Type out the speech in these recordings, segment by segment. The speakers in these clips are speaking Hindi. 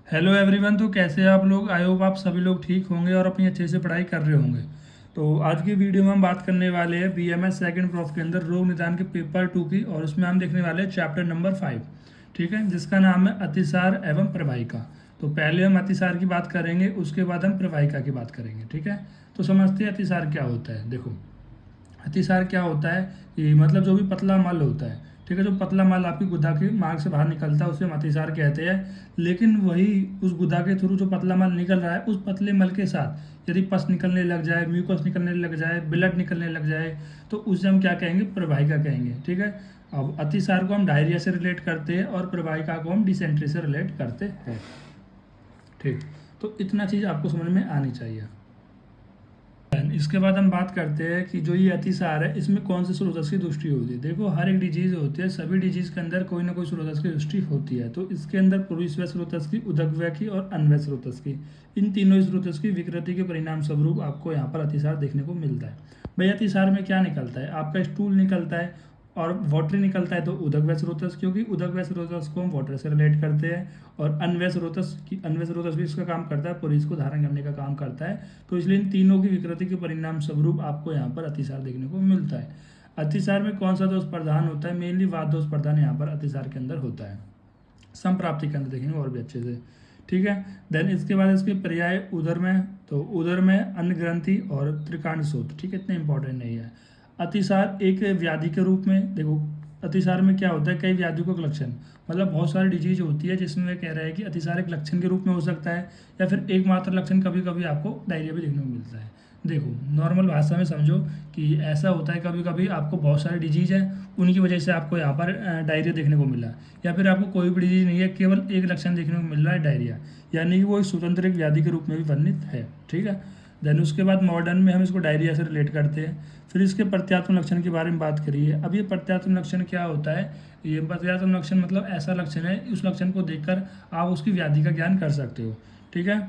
Hello everyone. तो कैसे हैं आप लोग? आई होप आप सभी लोग ठीक होंगे और अपनी अच्छे से पढ़ाई कर रहे होंगे। तो आज की वीडियो में हम बात करने वाले हैं बीएमएस सेकंड प्रॉफ के अंदर रोग निदान के पेपर 2 की, और उसमें हम देखने वाले हैं चैप्टर नंबर 5, ठीक है, जिसका नाम है अतिसार एवं प्रवाहिका। तो पहले हम अतिसार की बात करेंगे, उसके बाद हम प्रवाहिका की बात करेंगे, ठीक है। तो समझते हैं अतिसार क्या होता है। देखो, अतिसार क्या होता है कि मतलब जो भी पतला मल होता है, ठीक है, जो पतला मल आपकी गुदा के मार्ग से बाहर निकलता है उसे हम अतिसार कहते हैं। लेकिन वही उस गुदा के थ्रू जो पतला मल निकल रहा है, उस पतले मल के साथ यदि पस निकलने लग जाए, म्यूकस निकलने लग जाए, ब्लड निकलने लग जाए, तो उसे हम क्या कहेंगे? प्रवाहिका कहेंगे, ठीक है। अब अतिसार को हम डायरिया से रिलेट करते हैं और प्रवाहिका को हम डिसेंट्री से रिलेट करते हैं, ठीक। तो इतना चीज़ आपको समझ में आनी चाहिए। इसके बाद हम बात करते हैं कि जो ये अतिसार है, इसमें कौन से स्रोतस की दृष्टि होती है। देखो, हर एक डिजीज होती है, सभी डिजीज के अंदर कोई ना कोई स्रोतस की दृष्टि होती है। तो इसके अंदर पुरुषव्य स्रोतस की, उदकव्य की और अन्वय स्रोतस की, इन तीनों स्रोतस की विकृति के परिणाम स्वरूप आपको यहाँ पर अतिसार देखने को मिलता है। भाई, अतिसार में क्या निकलता है? आपका स्टूल निकलता है और वाटर निकलता है, तो उदक स्रोतस, क्योंकि उदक स्रोतस को हम वाटर से रिलेट करते हैं। और अन्वय स्रोतस भी इसका काम करता है, पुरुष को धारण करने का काम करता है। तो इसलिए इन तीनों की विकृति के परिणाम स्वरूप आपको यहाँ पर अतिसार देखने को मिलता है। अतिसार में कौन सा दोष प्रधान होता है? मेनली वात दोष प्रधान यहाँ पर अतिसार के अंदर होता है। संप्राप्ति के अंदर देखेंगे और भी अच्छे से, ठीक है। देन इसके बाद इसके पर्याय उदर में, तो उदर में अन्न ग्रंथि और त्रिकांड शोथ, ठीक है, इतने इंपॉर्टेंट नहीं है। अतिसार एक व्याधि के रूप में, देखो अतिसार में क्या होता है, कई व्याधियों का लक्षण, मतलब बहुत सारी डिजीज होती है जिसमें वे कह रहा है कि अतिसार एक लक्षण के रूप में हो सकता है, या फिर एकमात्र लक्षण, कभी कभी आपको डायरिया भी देखने को मिलता है। देखो, नॉर्मल भाषा में समझो कि ऐसा होता है कभी कभी आपको बहुत सारी डिजीज है, उनकी वजह से आपको यहाँ पर डायरिया देखने को मिला, या फिर आपको कोई भी डिजीज नहीं है, केवल एक लक्षण देखने को मिल रहा है, डायरिया, यानी कि वो एक स्वतंत्र एक व्याधि के रूप में भी वर्णित है, ठीक है। देन उसके बाद मॉडर्न में हम इसको डायरिया से रिलेट करते हैं। फिर इसके प्रत्यात्म लक्षण के बारे में बात करिए। अब ये प्रत्यात्म लक्षण क्या होता है? ये प्रत्यात्म लक्षण मतलब ऐसा लक्षण है, उस लक्षण को देखकर आप उसकी व्याधि का ज्ञान कर सकते हो, ठीक है।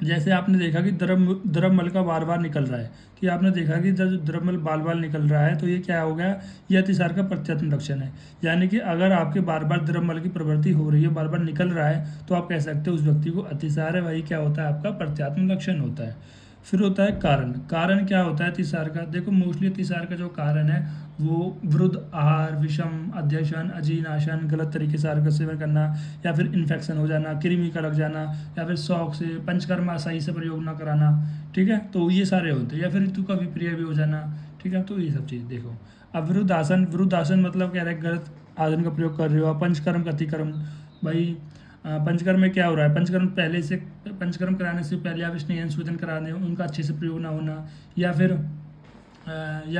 जैसे आपने देखा कि द्रवमल का बार बार निकल रहा है, कि आपने देखा कि जब द्रवमल बाल बाल निकल रहा है, तो ये क्या हो गया? ये अतिसार का प्रत्यात्म लक्षण है। यानी कि अगर आपके बार बार द्रवमल की प्रवृत्ति हो रही है, बार बार निकल रहा है, तो आप कह सकते हो उस व्यक्ति को अतिसार है। वही क्या होता है? आपका प्रत्यात्म लक्षण होता है। फिर होता है कारण। कारण क्या होता है अतिसार का? देखो, मोस्टली अतिसार का जो कारण है वो वृद्ध आहार, विषम अध्यशन, अजीनाशन, गलत तरीके से आहार का सेवन करना, या फिर इन्फेक्शन हो जाना, कृमि का लग जाना, या फिर शौक से पंचकर्मा सही से प्रयोग ना कराना, ठीक है, तो ये सारे होते हैं। या फिर ऋतु का विपर्य भी हो जाना, ठीक है। तो ये सब चीज़ देखो। अब विरुद्धासन मतलब कह रहे हैं गलत आसन का प्रयोग कर रहे हो। पंचकर्म का अतिक्रम, भाई पंचकर्म में क्या हो रहा है? पंचकर्म कराने से पहले आप स्नेहन शोधन कराने, उनका अच्छे से प्रयोग ना होना, या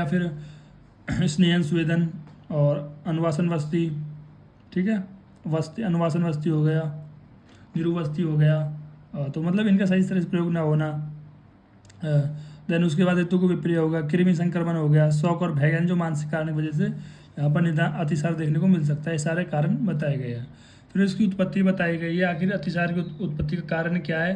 फिर स्नेहन स्वेदन और अनुवासन वस्ती, ठीक है, वस्ती अनुवासन वस्ती हो गया, निरुवस्ती हो गया, तो मतलब इनका सही तरह से प्रयोग ना होना। देन उसके बाद ऋतु को विपर्य होगा, कृमि संक्रमण हो गया, शौक और भय, जो मानसिक कारण की वजह से यहाँ पर निदान अतिसार देखने को मिल सकता है। सारे कारण बताए गए हैं। फिर इसकी उत्पत्ति बताई गई है। आखिर अतिसार की उत्पत्ति का कारण क्या है?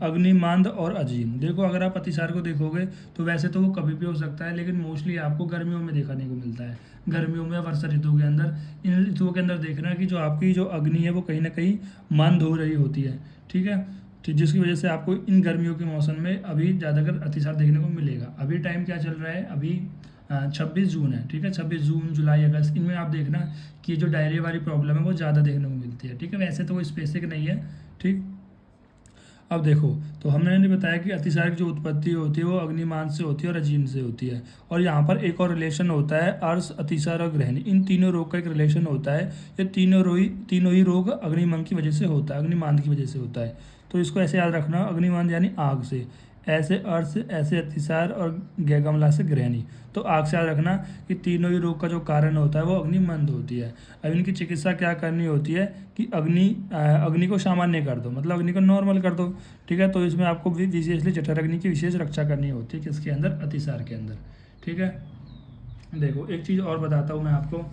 अग्निमांद और अजीन। देखो, अगर आप अतिसार को देखोगे तो वैसे तो वो कभी भी हो सकता है, लेकिन मोस्टली आपको गर्मियों में देखने को मिलता है। गर्मियों में, वर्षा ऋतु के अंदर, इन ऋतुओं के अंदर देखना कि जो आपकी जो अग्नि है वो कहीं ना कहीं मंद हो रही होती है, ठीक है। ठीक, जिसकी वजह से आपको इन गर्मियों के मौसम में अभी ज़्यादातर अतिसार देखने को मिलेगा। अभी टाइम क्या चल रहा है? अभी 26 जून है, ठीक है। 26 जून, जुलाई, अगस्त, इनमें आप देखना कि जो डायरिया वाली प्रॉब्लम है वो ज़्यादा देखने को मिलती है, ठीक है। वैसे तो वो स्पेसिफिक नहीं है, ठीक। अब देखो, तो हमने बताया कि अतिसार की जो उत्पत्ति होती है वो अग्निमान से होती है और अजीन से होती है। और यहाँ पर एक और रिलेशन होता है, अर्श, अतिसार और ग्रहणी, इन तीनों रोग का एक रिलेशन होता है। ये तीनों ही रोग अग्निमंद की वजह से होता है, अग्निमांद की वजह से होता है। तो इसको ऐसे याद रखना, अग्निमांद यानी आग से, ऐसे अर्श, ऐसे अतिसार, और गैगमला से ग्रहणी। तो आग से याद रखना कि तीनों ही रोग का जो कारण होता है वो अग्निमंद होती है। अब इनकी चिकित्सा क्या करनी होती है कि अग्नि को सामान्य कर दो, मतलब अग्नि को नॉर्मल कर दो, ठीक है। तो इसमें आपको विशेषली जठर अग्नि की विशेष रक्षा करनी होती है, किसके अंदर? अतिसार के अंदर, ठीक है। देखो, एक चीज़ और बताता हूँ मैं आपको,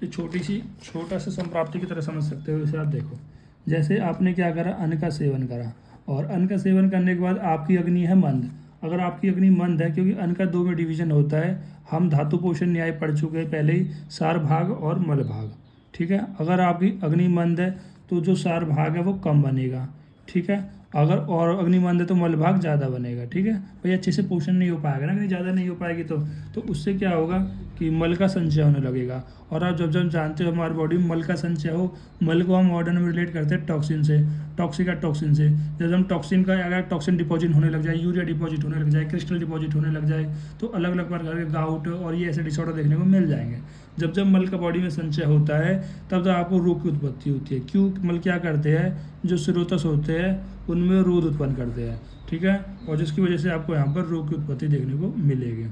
छोटा सा संप्राप्ति की तरह समझ सकते हो इसे। आप देखो, जैसे आपने क्या करा, अन्न का सेवन करा, और अन्न का सेवन करने के बाद आपकी अग्नि है मंद। अगर आपकी अग्नि मंद है, क्योंकि अन्न का 2 में डिवीजन होता है, हम धातु पोषण न्याय पढ़ चुके हैं पहले ही, सार भाग और मल भाग, ठीक है। अगर आपकी अग्नि मंद है तो जो सार भाग है वो कम बनेगा, ठीक है। अगर और अग्नि मंद है तो मल भाग ज़्यादा बनेगा, ठीक है। भाई अच्छे से पोषण नहीं हो पाएगा ना, अग्नि ज़्यादा नहीं हो पाएगी तो उससे क्या होगा कि मल का संचय होने लगेगा। और आप जब जब जानते हो हमारी बॉडी में मल का संचय हो, मल को हम मॉडर्न में रिलेट करते हैं टॉक्सिन से, टॉक्सिन से। जब हम टॉक्सिन का अगर टॉक्सिन डिपॉजिट होने लग जाए, यूरिया डिपॉजिट होने लग जाए, क्रिस्टल डिपॉजिट होने लग जाए, तो अलग अलग प्रकार के गाउट और ये ऐसे डिसऑर्डर देखने को मिल जाएंगे। जब जब मल का बॉडी में संचय होता है तब आपको रोग की उत्पत्ति होती है। क्यों? मल क्या करते हैं, जो स्रोतस होते हैं उनमें रोध उत्पन्न करते हैं, ठीक है। और जिसकी वजह से आपको यहाँ पर रोग की उत्पत्ति देखने को मिलेगी।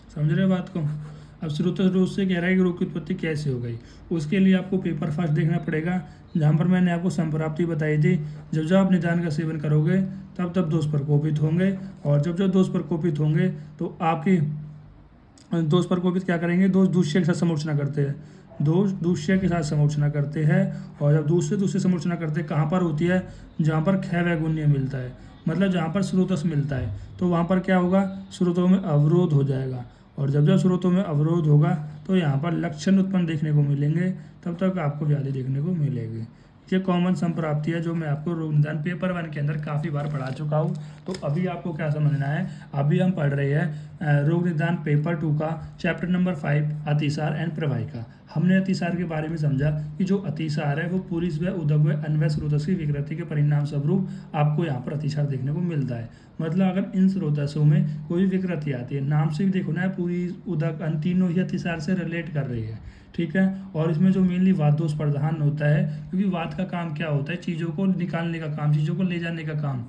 समझ रहे हो बात को? अब स्रोतस रोग से कह रहा है कि रोग की उत्पत्ति कैसे हो गई। उसके लिए आपको पेपर फर्स्ट देखना पड़ेगा, जहाँ पर मैंने आपको संप्राप्ति बताई थी। जब जब आप निदान का सेवन करोगे तब तब दोष प्रकोपित होंगे, और जब जब दोष प्रकोपित होंगे तो आपकी दोष प्रकोपित क्या करेंगे, दोष दूसरे के साथ समूर्छना करते हैं, दोष दूसरे के साथ समूर्छना करते हैं। और जब दूसरे समूर्छना करते हैं कहाँ पर होती है, जहाँ पर क्षय वैगुण्य मिलता है, मतलब जहाँ पर स्रोतस मिलता है, तो वहाँ पर क्या होगा, स्रोतों में अवरोध हो जाएगा। और जब जब स्रोतों में अवरोध होगा तो यहाँ पर लक्षण उत्पन्न देखने को मिलेंगे, तब तक आपको व्याधि देखने को मिलेगी। ये कॉमन संप्राप्ति है जो मैं आपको रोग निदान पेपर 1 के अंदर काफ़ी बार पढ़ा चुका हूँ। तो अभी आपको क्या समझना है, अभी हम पढ़ रहे हैं रोग निदान पेपर 2 का चैप्टर नंबर 5 अतिसार एंड प्रवाहिका। हमने अतिसार के बारे में समझा कि जो अतिसार है वो पूरी स्व उदक अन्वय स्रोतस की विकृति के परिणाम स्वरूप आपको यहाँ पर अतिसार देखने को मिलता है। मतलब अगर इन स्रोतसों में कोई विकृति आती है, नाम से भी देखो ना, पूरी उदक अन तीनों ही अतिसार से रिलेट कर रही है, ठीक है। और इसमें जो मेनली वात दोष प्रधान होता है, क्योंकि वात का काम क्या होता है, चीज़ों को निकालने का काम, चीज़ों को ले जाने का काम,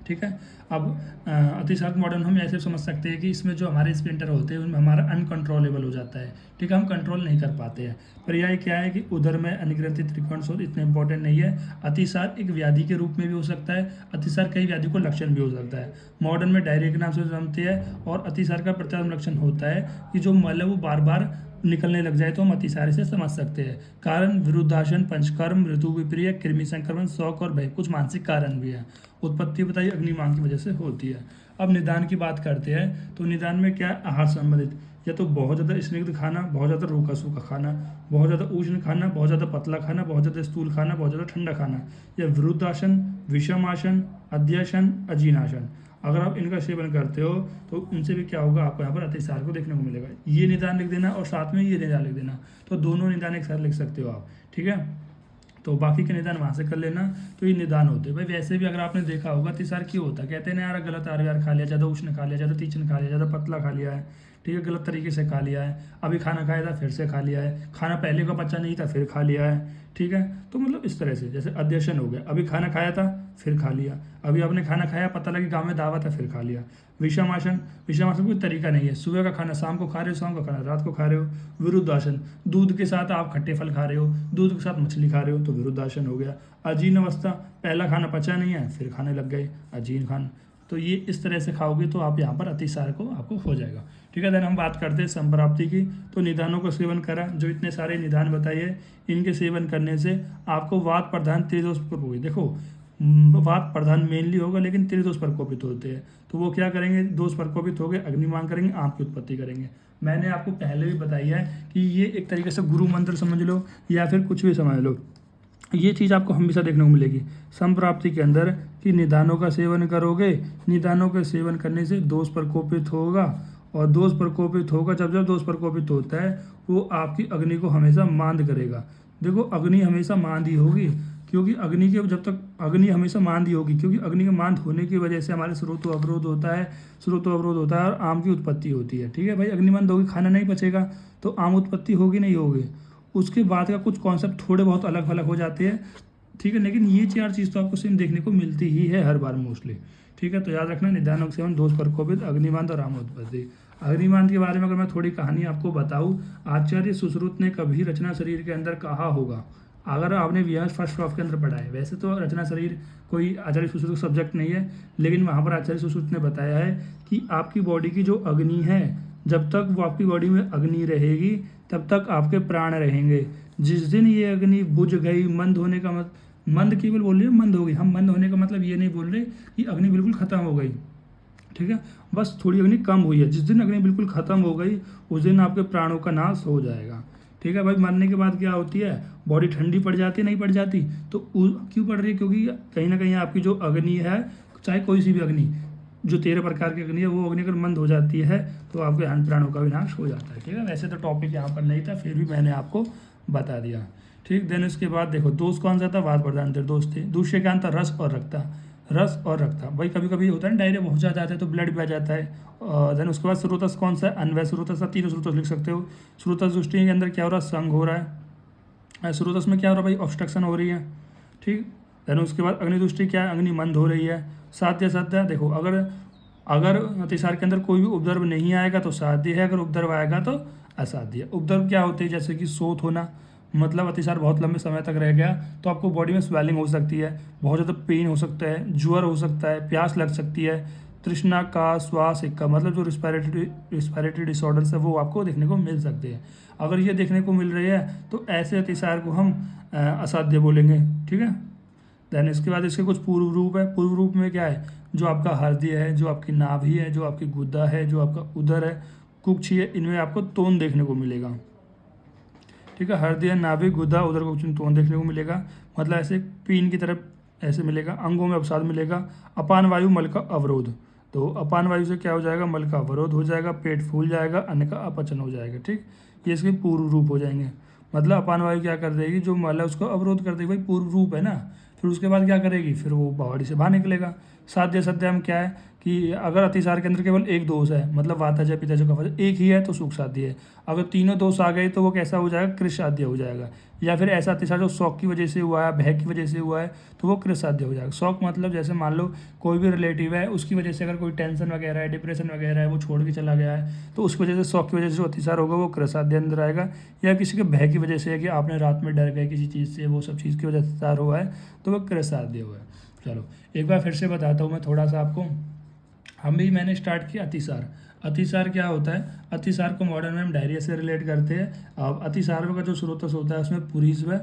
ठीक है। अब अतिसार मॉडर्न हम ऐसे समझ सकते हैं कि इसमें जो हमारे स्प्रिंटर होते हैं उनमें हमारा अनकंट्रोलेबल हो जाता है, ठीक है, हम कंट्रोल नहीं कर पाते हैं। पर यह क्या है कि उधर में अनिग्रंथित त्रिकोण शोध इतना इंपॉर्टेंट नहीं है। अतिसार एक व्याधि के रूप में भी हो सकता है, अतिसार कई व्याधि को लक्षण भी हो सकता है। मॉडर्न में डायरिया के नाम से जानते हैं। और अतिसार का प्रथम लक्षण होता है कि जो मल है वो बार बार निकलने लग जाए, तो हम अतिसार से समझ सकते हैं। कारण विरुद्धासन, पंचकर्म, ऋतु विप्रिय, कृमि संक्रमण, शौक और भय, कुछ मानसिक कारण भी है। उत्पत्ति बताइए अग्निमांग की वजह से होती है। अब निदान की बात करते हैं तो निदान में क्या, आहार संबंधित, या तो बहुत ज़्यादा स्निग्ध खाना, बहुत ज़्यादा रूखा सूखा खाना, बहुत ज़्यादा उष्ण खाना, बहुत ज़्यादा पतला खाना, बहुत ज़्यादा स्थूल खाना, बहुत ज़्यादा ठंडा खाना, या विरुद्धासन, विषमासन, अध्यसन, अजीनासन। अगर आप इनका सेवन करते हो तो इनसे भी क्या होगा, आपको यहाँ पर अतिसार को देखने को मिलेगा। ये निदान लिख देना और साथ में ये निदान लिख देना, तो दोनों निदान एक साथ लिख सकते हो आप, ठीक है। तो बाकी के निदान वहाँ से कर लेना। तो ये निदान होते हैं भाई। वैसे भी अगर आपने देखा होगा अतिसार क्यों होता है, कहते हैं ना यार गलत आहार खा लिया, ज़्यादा उष्ण खा लिया, ज़्यादा तीक्ष्ण खा लिया, ज़्यादा पतला खा लिया है, ठीक है, गलत तरीके से खा लिया है, अभी खाना खाया था फिर से खा लिया है, खाना पहले का पचा नहीं था फिर खा लिया है, ठीक है। तो मतलब इस तरह से, जैसे अध्यशन हो गया, अभी खाना खाया था फिर खा लिया, अभी आपने खाना खाया पता लगा गाँव में दावत है फिर खा लिया। विषमासन, विषमासन कोई तरीका नहीं है, सुबह का खाना शाम को खा रहे हो, शाम का खाना रात को खा रहे हो। विरुद्धासन, दूध के साथ आप खट्टे फल खा रहे हो, दूध के साथ मछली खा रहे हो, तो विरुद्धासन हो गया। अजीर्ण अवस्था, पहला खाना पचा नहीं है फिर खाने लग गए, अजीर्ण खाना। तो ये इस तरह से खाओगे तो आप यहाँ पर अतिसार को आपको हो जाएगा, ठीक है। देन हम बात करते हैं संप्राप्ति की। तो निदानों का सेवन करा, जो इतने सारे निदान बताइए, इनके सेवन करने से आपको वात प्रधान त्रिदोष होगी। देखो वात प्रधान मेनली होगा लेकिन त्रिदोष प्रकोपित होते हैं, तो वो क्या करेंगे, दोष प्रकोपित हो गए, अग्निमांग करेंगे, आंत की उत्पत्ति करेंगे। मैंने आपको पहले भी बताई है कि ये एक तरीके से गुरु मंत्र समझ लो या फिर कुछ भी समझ लो, ये चीज़ आपको हमेशा देखने को मिलेगी संप्राप्ति के अंदर कि निदानों का सेवन करोगे, निदानों के सेवन करने से दोष प्रकोपित होगा, और दोष प्रकोपित होगा, जब जब दोष प्रकोपित होता है वो आपकी अग्नि को हमेशा मांद करेगा। देखो अग्नि हमेशा मांद ही होगी, क्योंकि अग्नि के जब तक अग्नि हमेशा मांद ही होगी, क्योंकि अग्नि के मांद होने की वजह से हमारे स्रोतों अवरोध होता है, और आम की उत्पत्ति होती है, ठीक है भाई। अग्निमंद होगी, खाना नहीं पचेगा तो आम उत्पत्ति होगी नहीं होगी। उसके बाद का कुछ कॉन्सेप्ट थोड़े बहुत अलग अलग हो जाते हैं, ठीक है, लेकिन ये 4 चीज़ तो आपको सेम देखने को मिलती ही है हर बार मोस्टली, ठीक है। तो याद रखना, निदानों के सेवन, दोष प्रकोपित, अग्निमांद और आम उत्पत्ति। अग्निमांद के बारे में अगर मैं थोड़ी कहानी आपको बताऊं, आचार्य सुश्रुत ने कभी रचना शरीर के अंदर कहा होगा, अगर आपने वी फर्स्ट प्रॉफ के अंदर पढ़ा है, वैसे तो रचना शरीर कोई आचार्य सुश्रुत सब्जेक्ट नहीं है, लेकिन वहाँ पर आचार्य सुश्रुत ने बताया है कि आपकी बॉडी की जो अग्नि है, जब तक वो आपकी बॉडी में अग्नि रहेगी तब तक आपके प्राण रहेंगे। जिस दिन ये अग्नि बुझ गई, मंद होने का मंद केवल बोल रहे हैं मंद हो गई, हम मंद होने का मतलब ये नहीं बोल रहे कि अग्नि बिल्कुल खत्म हो गई, ठीक है, बस थोड़ी अग्नि कम हुई है। जिस दिन अग्नि बिल्कुल खत्म हो गई उस दिन आपके प्राणों का नाश हो जाएगा, ठीक है भाई। मरने के बाद क्या होती है, बॉडी ठंडी पड़ जाती है, नहीं पड़ जाती? तो क्यों पड़ रही है? क्योंकि कहीं ना कहीं आपकी जो अग्नि है, चाहे कोई सी भी अग्नि, जो 13 प्रकार की अग्नि है, वो अग्नि अगर मंद हो जाती है तो आपके अन्न प्राणों का विनाश हो जाता है। ठीक है, वैसे तो टॉपिक यहाँ पर नहीं था, फिर भी मैंने आपको बता दिया। ठीक, देन उसके बाद देखो दोष कौन सा था, वात प्रधान थे, दोष थे। दूसरे क्या था, रस और रक्ता। रस और रक्ता भाई कभी कभी होता है ना, डायरिया बहुत ज़्यादा आता है तो ब्लड भी आ जाता है। देन उसके बाद स्रोतस कौन सा है, अनवय स्रोतस। तीनों स्रोतस लिख सकते हो। स्रोतस दृष्टि के अंदर क्या हो रहा है, संघ हो रहा है। स्रोतस में क्या हो रहा है भाई, ऑब्स्ट्रक्शन हो रही है। ठीक, देन उसके बाद अग्नि दृष्टि क्या है, अग्नि मंद हो रही है। साध्य साध्य देखो, अगर अगर अतिसार के अंदर कोई भी उपद्रव नहीं आएगा तो साध्य है, अगर उपद्रव आएगा तो असाध्य है। उपद्रव क्या होते हैं, जैसे कि शोथ होना, मतलब अतिसार बहुत लंबे समय तक रह गया तो आपको बॉडी में स्वेलिंग हो सकती है, बहुत ज़्यादा पेन हो सकता है, ज्वर हो सकता है, प्यास लग सकती है, तृष्णा का, श्वास का, मतलब जो रिस्पायरेटरी डिसऑर्डर्स है वो आपको देखने को मिल सकते हैं। अगर ये देखने को मिल रही है तो ऐसे अतिसार को हम असाध्य बोलेंगे। ठीक है, देन इसके बाद इसके कुछ पूर्व रूप है। पूर्व रूप में क्या है, जो आपका हृदय है, जो आपकी नाभि है, जो आपकी गुदा है, जो आपका उदर है, कुक्ष है, इनमें आपको तोन देखने को मिलेगा। ठीक है, हृदय, नाभि, गुदा, उदर को तोन देखने को मिलेगा, मतलब ऐसे पीन की तरफ ऐसे मिलेगा। अंगों में अवसाद मिलेगा। अपान वायु, मल का अवरोध। तो अपान वायु से क्या हो जाएगा, मल का अवरोध हो जाएगा, पेट फूल जाएगा, अन्न का अपचन हो जाएगा। ठीक, ये इसके पूर्व रूप हो जाएंगे। मतलब अपान वायु क्या कर देगी, जो मल है उसको अवरोध कर देगी, भाई पूर्व रूप है ना। फिर उसके बाद क्या करेगी, फिर वो बॉडी से बाहर निकलेगा। साध्य सत्य में क्या है कि अगर अतिसार के अंदर केवल एक दोष है, मतलब वातज, पित्तज, कफज एक ही है तो सुख साध्य है। अगर तीनों दोष आ गए तो वो कैसा हो जाएगा, कृश साध्य हो जाएगा। या फिर ऐसा अतिसार जो शौक की वजह से हुआ है, भय की वजह से हुआ है, तो वो कृश साध्य हो जाएगा। शौक मतलब जैसे मान लो कोई भी रिलेटिव है, उसकी वजह से अगर कोई टेंशन वगैरह है, डिप्रेशन वगैरह है, वो छोड़ के चला गया है, तो उसकी वजह से, शौक की वजह से जो अतिसार होगा वो कृश साध्य अंदर आएगा। या किसी के भय की वजह से है कि आपने रात में डर गए किसी चीज़ से, वो सब चीज़ की वजह से अतिसार हुआ है, तो वो कृश साध्य हुआ है। चलो एक बार फिर से बताता हूँ मैं थोड़ा सा आपको। मैंने स्टार्ट किया अतिसार। अतिसार क्या होता है, अतिसार को मॉडर्न में हम डायरिया से रिलेट करते हैं। अब अतिसार का जो स्रोतस होता है उसमें पुरीस्व,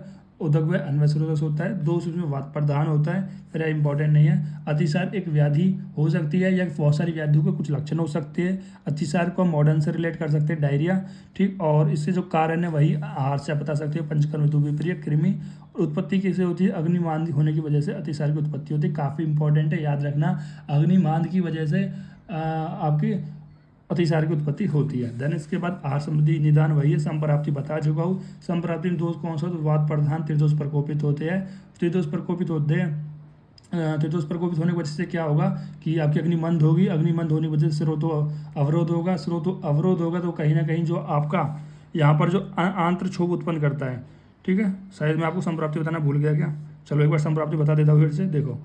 उदक व अन्वय स्रोतस होता है। दो उसमें वात प्रधान होता है, फिर इंपॉर्टेंट नहीं है। अतिसार एक व्याधि हो सकती है या बहुत सारी व्याधियों के कुछ लक्षण हो सकते हैं। अतिसार को हम मॉडर्न से रिलेट कर सकते हैं, डायरिया। ठीक, और इससे जो कारण है वही आहार से बता सकते हैं, पंचकर्म हेतु विप्रिय, कृमि। उत्पत्ति कैसे होती है, अग्निमांद होने की वजह से अतिसार की उत्पत्ति होती है। काफ़ी इंपॉर्टेंट है, याद रखना, अग्निमांद की वजह से आपकी अतिसार की उत्पत्ति होती है। देन इसके बाद आहार संबंधी निदान वही है, संप्राप्ति बता चुका हूँ। संप्राप्ति में दोष कौन सा, तो वात प्रधान त्रिदोष प्रकोपित होते हैं। त्रिदोष प्रकोपित होते हैं, त्रिदोष प्रकोपित होने की वजह से क्या होगा कि आपकी अग्नि मंद होगी। अग्नि मंद होने की वजह से स्रोतो अवरोध होगा। स्रोतो अवरोध होगा तो कहीं ना कहीं जो आपका यहाँ पर जो आंत्र क्षोभ उत्पन्न करता है। ठीक है, शायद मैं आपको संप्राप्ति बताना भूल गया क्या, चलो एक बार संप्राप्ति बता देता हूँ फिर से। देखो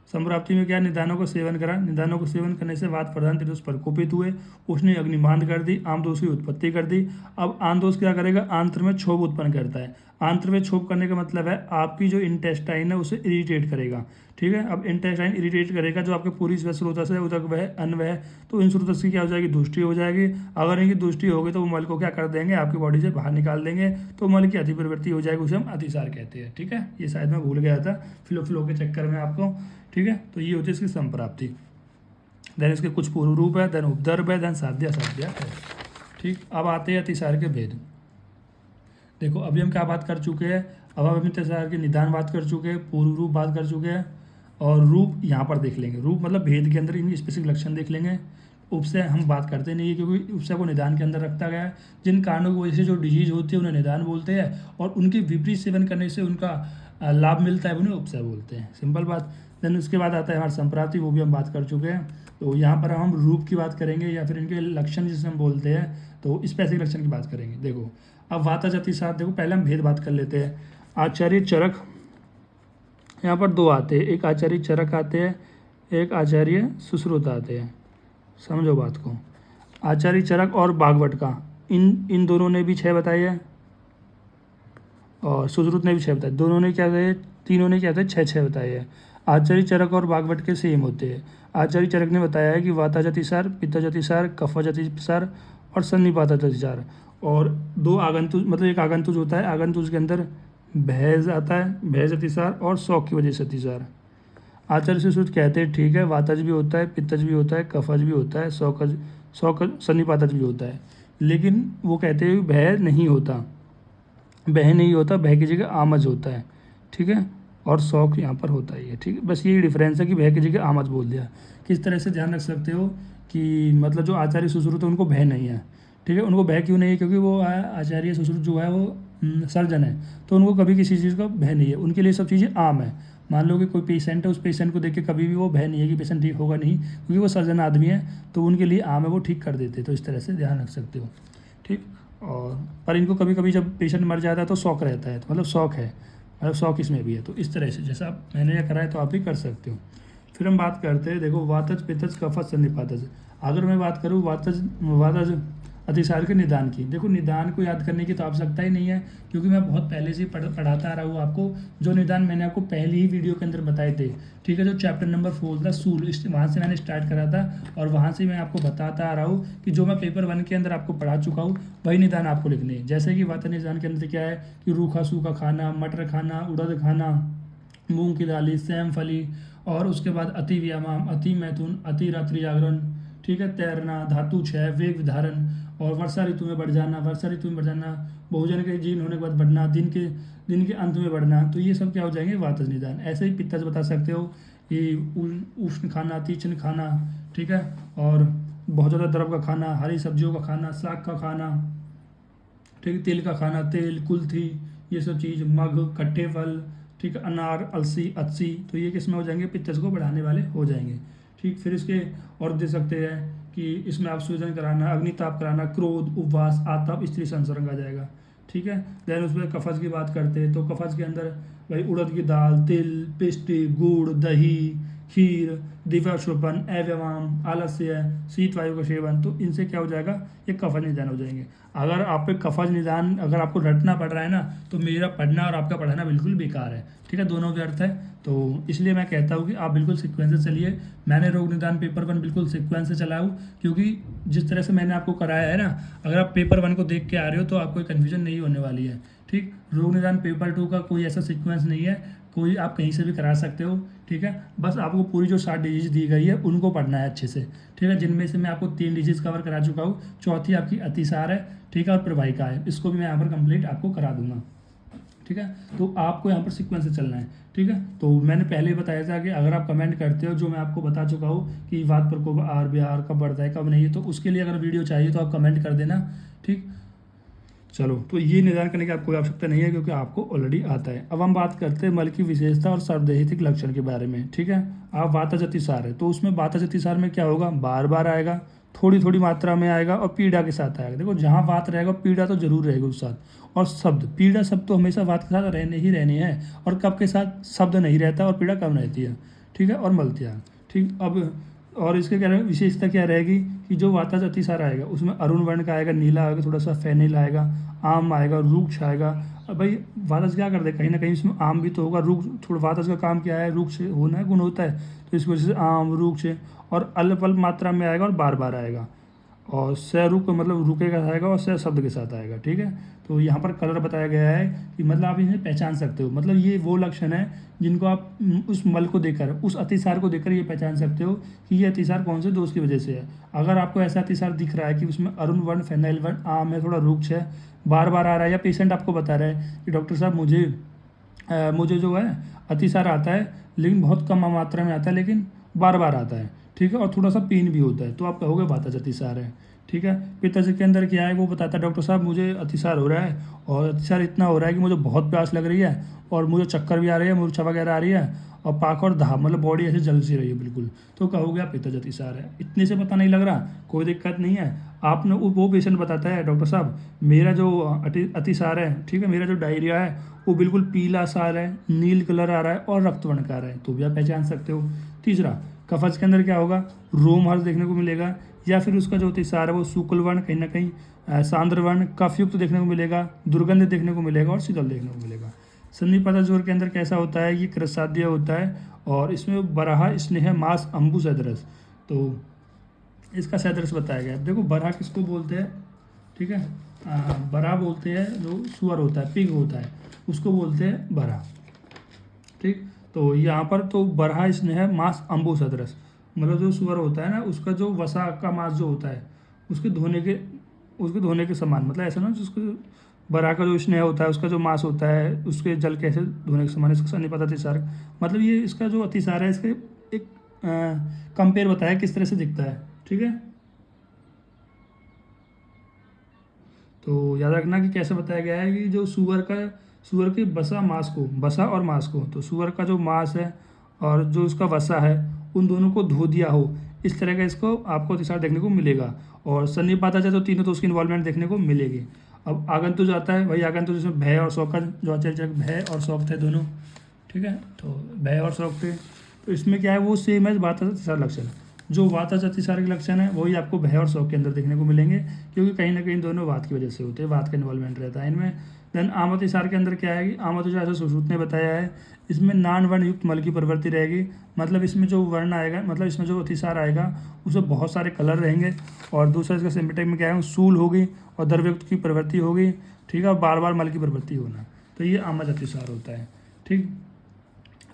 संप्राप्ति में क्या, निदानों को सेवन करा, निदानों को सेवन करने से वात प्रधान त्रिदोष प्रकोपित हुए, उसने अग्निमांद कर दी, आमदोष की उत्पत्ति कर दी। अब आमदोष क्या करेगा, आंत्र में क्षोभ उत्पन्न करता है। आंत्र में क्षोभ करने का मतलब है आपकी जो इंटेस्टाइन है उसे इरिटेट करेगा। ठीक है, अब इंटेस्टाइन इरिटेट करेगा, जो आपके पूरी स्रोतस है, उदक वह, अन्न वह, तो इन स्रोतस की क्या हो जाएगी, दुष्टि हो जाएगी। अगर इनकी दुष्टि होगी तो वो मल को क्या कर देंगे, आपकी बॉडी से बाहर निकाल देंगे, तो मल की अति प्रवृत्ति हो जाएगी, उसे हम अतिसार कहते हैं। ठीक है, ये शायद मैं भूल गया था फ्लो के चक्कर में आपको। ठीक है, तो ये होती है इसकी संप्राप्ति। देन इसके कुछ पूर्व रूप है, देन उपद्रव है, देन साध्य साध्य है। ठीक, अब आते हैं अतिसार के भेद। देखो अभी हम क्या बात कर चुके हैं, अब हम अतिसार के निदान बात कर चुके हैं, पूर्व रूप बात कर चुके हैं, और रूप यहाँ पर देख लेंगे। रूप मतलब भेद के अंदर इनके स्पेसिफिक लक्षण देख लेंगे। उपसे हम बात करते नहीं है क्योंकि उपसे को निदान के अंदर रखा गया है। जिन कारणों की वजह से जो डिजीज होती है उन्हें निदान बोलते हैं, और उनके विपरीत सेवन करने से उनका लाभ मिलता है उन्हें उपसे बोलते हैं, सिंपल बात। देन उसके बाद आता है हमारा संप्राप्ति, वो भी हम बात कर चुके हैं। तो यहाँ पर हम रूप की बात करेंगे या फिर इनके लक्षण जिसे हम बोलते हैं, तो स्पेसिफिक लक्षण की बात करेंगे। देखो अब वातज अतिसार, देखो पहले हम भेद बात कर लेते हैं। आचार्य चरक, यहाँ पर दो आते हैं, एक आचार्य चरक आते हैं, एक आचार्य सुश्रुत आते हैं। समझो बात को, आचार्य चरक और बागवट का, इन दोनों ने भी 6 बताए हैं, और सुश्रुत ने भी 6 बताए। दोनों ने क्या बताए, तीनों ने क्या बताया, 6 बताए हैं। आचार्य चरक और बागवट के सेम होते हैं। आचार्य चरक ने बताया है कि वातज अतिसार, पित्तज अतिसार, कफज अतिसार और सन्निपातज अतिसार। और 2 आगंतुज, मतलब एक आगंतुज होता है, आगंतुज के अंदर भैज आता है, भैज अतिसार और शौक की वजह से अतिसार। आचार्य सुश्रुत कहते हैं ठीक है, वातज भी होता है, पित्तज भी होता है, कफज भी होता है, शौकज सन्निपातज भी होता है, लेकिन वो कहते हैं भय नहीं होता। बह नहीं होता, बह की जगह आमज होता है, ठीक है। और शौक यहाँ पर होता ही है, ठीक है। बस यही डिफरेंस है कि भय की जगह आमज बोल दिया। किस तरह से ध्यान रख सकते हो कि मतलब जो आचार्य सुश्रुत है उनको भय नहीं है, ठीक है। उनको भय क्यों नहीं है? क्योंकि वो आचार्य सुश्रुत जो है वो सर्जन है, तो उनको कभी किसी चीज़ का भय नहीं है, उनके लिए सब चीज़ें आम है। मान लो कि कोई पेशेंट है, उस पेशेंट को देख के कभी भी वो भय नहीं है कि पेशेंट ठीक होगा नहीं, क्योंकि वो सर्जन आदमी है, तो उनके लिए आम है, वो ठीक कर देते। तो इस तरह से ध्यान रख सकते हो, ठीक। और पर इनको कभी कभी जब पेशेंट मर जाता है तो शौक रहता है, तो मतलब शौक है, मतलब शौक इसमें भी है। तो इस तरह से जैसा आप मैंने यह करा है तो आप भी कर सकते हो। फिर हम बात करते हैं, देखो वातज पित्तज कफज संधिपातज। अगर मैं बात करूँ वातज वातज अतिसार के निदान की, देखो निदान को याद करने की तो आवश्यकता ही नहीं है, क्योंकि मैं बहुत पहले से ही पढ़ाता आ रहा हूँ आपको। जो निदान मैंने आपको पहली ही वीडियो के अंदर बताए थे, ठीक है, जो चैप्टर नंबर 4 था सूल, वहाँ से मैंने स्टार्ट करा था, और वहाँ से मैं आपको बताता आ रहा हूँ कि जो मैं पेपर 1 के अंदर आपको पढ़ा चुका हूँ वही निदान आपको लिखने हैं। जैसे कि वात निदान के अंदर क्या है कि रूखा सूखा खाना, मटर खाना, उड़द खाना, मूंग की दाली, सैम फली, और उसके बाद अति व्यायाम, अति मैथुन, अति रात्रि जागरण, ठीक है, तैरना, धातु क्षय, वेग विधारण, और वर्षा ऋतु में बढ़ जाना, वर्षा ऋतु में बढ़ जाना, बहुजन के जीर्ण होने के बाद बढ़ना, दिन के अंत में बढ़ना, तो ये सब क्या हो जाएंगे वातज निदान। ऐसे ही पित्तज बता सकते हो कि उष्ण खाना, तीक्ष्ण खाना, ठीक है, और बहुत ज़्यादा द्रव का खाना, हरी सब्जियों का खाना, साग का खाना, ठीक है, तेल का खाना, तेल, कुल्थी, ये सब चीज़, मग, खट्टे फल, ठीक है, अनार, अलसी, अत्सी, तो ये किस में हो जाएंगे? पित्तज को बढ़ाने वाले हो जाएंगे, ठीक। फिर इसके और दे सकते हैं कि इसमें आप सूजन कराना, अग्निताप कराना, क्रोध, उपवास, आतप, स्त्री संसर्ग आ जाएगा, ठीक है। देन उसमें कफज की बात करते हैं, तो कफज के अंदर भाई उड़द की दाल, तिल, पिष्टि, गुड़, दही, खीर, दिव्याशोपन, अव्यवाम, आलस्य, शीत वायु का सेवन, तो इनसे क्या हो जाएगा? ये कफज निदान हो जाएंगे। अगर आप पे कफज निदान अगर आपको रटना पड़ रहा है ना, तो मेरा पढ़ना और आपका पढ़ाना बिल्कुल बेकार है, ठीक है, दोनों व्यर्थ है। तो इसलिए मैं कहता हूँ कि आप बिल्कुल सीक्वेंस से चलिए। मैंने रोग निदान पेपर 1 बिल्कुल सीक्वेंस से चलाऊँ, क्योंकि जिस तरह से मैंने आपको कराया है ना, अगर आप पेपर 1 को देख के आ रहे हो तो आपको कन्फ्यूजन नहीं होने वाली है, ठीक। रोग निदान पेपर 2 का कोई ऐसा सीक्वेंस नहीं है, कोई आप कहीं से भी करा सकते हो, ठीक है। बस आपको पूरी जो 7 डिजीज दी गई है उनको पढ़ना है अच्छे से, ठीक है, जिनमें से मैं आपको 3 डिजीज कवर करा चुका हूँ, चौथी आपकी अतिसार है, ठीक है, और प्रवाहिका है, इसको भी मैं यहाँ पर कंप्लीट आपको करा दूंगा, ठीक है। तो आपको यहाँ पर सीक्वेंस से चलना है, ठीक है। तो मैंने पहले ही बताया था कि अगर आप कमेंट करते हो, जो मैं आपको बता चुका हूँ कि वात प्रकोप आर कब बढ़ता है कब नहीं है, तो उसके लिए अगर वीडियो चाहिए तो आप कमेंट कर देना, ठीक। चलो, तो ये निदान करने की आपको कोई आवश्यकता नहीं है, क्योंकि आपको ऑलरेडी आता है। अब हम बात करते हैं मल की विशेषता और सर्वदैहिक लक्षण के बारे में, ठीक है। आप वातज अतिसार है, तो उसमें वातज अतिसार में क्या होगा? बार बार आएगा, थोड़ी थोड़ी मात्रा में आएगा, और पीड़ा के साथ आएगा। देखो, जहाँ वात रहेगा पीड़ा तो जरूर रहेगी उस साथ, और शब्द, पीड़ा शब्द तो हमेशा वात के साथ रहने ही रहने हैं, और कब के साथ शब्द नहीं रहता और पीड़ा कम रहती है, ठीक है, और मल त्याग, ठीक। अब और इसके क्या रहेगा? विशेषता क्या रहेगी कि जो वातज अतिसार आएगा उसमें अरुण वर्ण का आएगा, नीला आएगा, थोड़ा सा फैनिल आएगा, आम आएगा, रूक्ष आएगा। अब भाई वातज क्या कर दे, कहीं ना कहीं इसमें आम भी तो होगा, रूक्ष, थोड़ा वातज का काम क्या है? रूक्ष होना है, गुण होता है, तो इस वजह से आम, रूक्ष, और अल्प अल्प मात्रा में आएगा और बार बार आएगा, और स रुक मतलब रुके का आएगा, और स शब्द के साथ आएगा, ठीक है। तो यहाँ पर कलर बताया गया है कि मतलब आप इन्हें पहचान सकते हो, मतलब ये वो लक्षण है जिनको आप उस मल को देखकर, उस अतिसार को देखकर ये पहचान सकते हो कि ये अतिसार कौन से दोष की वजह से है। अगर आपको ऐसा अतिसार दिख रहा है कि उसमें अरुण वर्ण, फेनाइल वर्ण, आम है, थोड़ा रुक्ष है, बार बार आ रहा है, या पेशेंट आपको बता रहा है कि डॉक्टर साहब मुझे जो है अतिसार आता है, लेकिन बहुत कम मात्रा में आता है, लेकिन बार बार आता है, ठीक है, और थोड़ा सा पेन भी होता है, तो आप कहोगे वातज अतिसार है, ठीक है। पित्तज के अंदर क्या है? वो बताता है डॉक्टर साहब मुझे अतिसार हो रहा है, और अतिसार इतना हो रहा है कि मुझे बहुत प्यास लग रही है, और मुझे चक्कर भी आ रही है, मूर्छा वगैरह आ रही है, और पाक और धाप, मतलब बॉडी ऐसे जल सी रही है बिल्कुल, तो कहोगे आप पित्तज अतिसार है। इतने से पता नहीं लग रहा, कोई दिक्कत नहीं है। आपने वो पेशेंट बताता है डॉक्टर साहब मेरा जो अतिसार है, ठीक है, मेरा जो डायरिया है वो बिल्कुल पीला सा आ रहा है, नील कलर आ रहा है, और रक्त वर्ण का आ रहा है, तो भी आप पहचान सकते हो। तीसरा, कफज के अंदर क्या होगा? रोमहर्ष देखने को मिलेगा, या फिर उसका जो अतिसार है वो शुक्ल वर्ण, कहीं ना कहीं सांद्र वर्ण, कफयुक्त देखने को मिलेगा, दुर्गंध देखने को मिलेगा, और शीतल देखने को मिलेगा। संधिपातज ज्वर के अंदर कैसा होता है? ये कृसाध्य होता है, और इसमें बराह, स्नेह, मांस, अम्बु, सदरस, तो इसका सदृश बताया गया है। देखो, बराह किसको बोलते हैं, ठीक है, बराह बोलते हैं जो सुअर होता है, पिग होता है, उसको बोलते हैं बराह, ठीक। तो यहाँ पर तो बराह, स्नेह, मांस, अम्बु, सदरस, मतलब जो सुअर होता है ना, उसका जो वसा का मांस जो होता है उसके धोने के समान, मतलब ऐसा ना जिसको बरा का जो स्नेह होता है, उसका जो मांस होता है, उसके जल कैसे धोने के समान, इसका सन्निपात अतिसार। मतलब ये इसका जो अतिसार है, इसके एक कंपेयर बताया किस तरह से दिखता है। ठीक है, तो याद रखना कि कैसे बताया गया है कि जो सुअर के बसा और मांस को, तो सुअर का जो मांस है और जो उसका वसा है, उन दोनों को धो दिया हो, इस तरह का इसको आपको अतिसार देखने को मिलेगा। और सन्निपात आ जाए तो तीनों, तो उसकी इन्वॉल्वमेंट देखने को मिलेगी। अब आगंतुक जाता है, वही आगंतुक जिसमें भय और शौक का जो आचार्य, भय और शौक थे दोनों। ठीक है, तो भय और शौक थे, तो इसमें क्या है, वो सेम है वातज अतिसार लक्षण। जो वातज अतिसार के लक्षण है वही आपको भय और शौक के अंदर देखने को मिलेंगे, क्योंकि कहीं ना कहीं दोनों वात की वजह से होते हैं, वात का इन्वॉल्वमेंट रहता है इनमें। देन आम अतिसार के अंदर क्या है कि आम अतिसार जैसे सुश्रुत ने बताया है, इसमें नान वर्ण युक्त मल की प्रवृत्ति रहेगी। मतलब इसमें जो वर्ण आएगा, मतलब इसमें जो अतिसार आएगा उसमें बहुत सारे कलर रहेंगे। और दूसरा इसका सिम्पटम में क्या है, सूल होगी और द्रवयुक्त की प्रवृत्ति होगी। ठीक है, और बार बार मल की प्रवृत्ति होना, तो ये आमज अतिसार होता है। ठीक,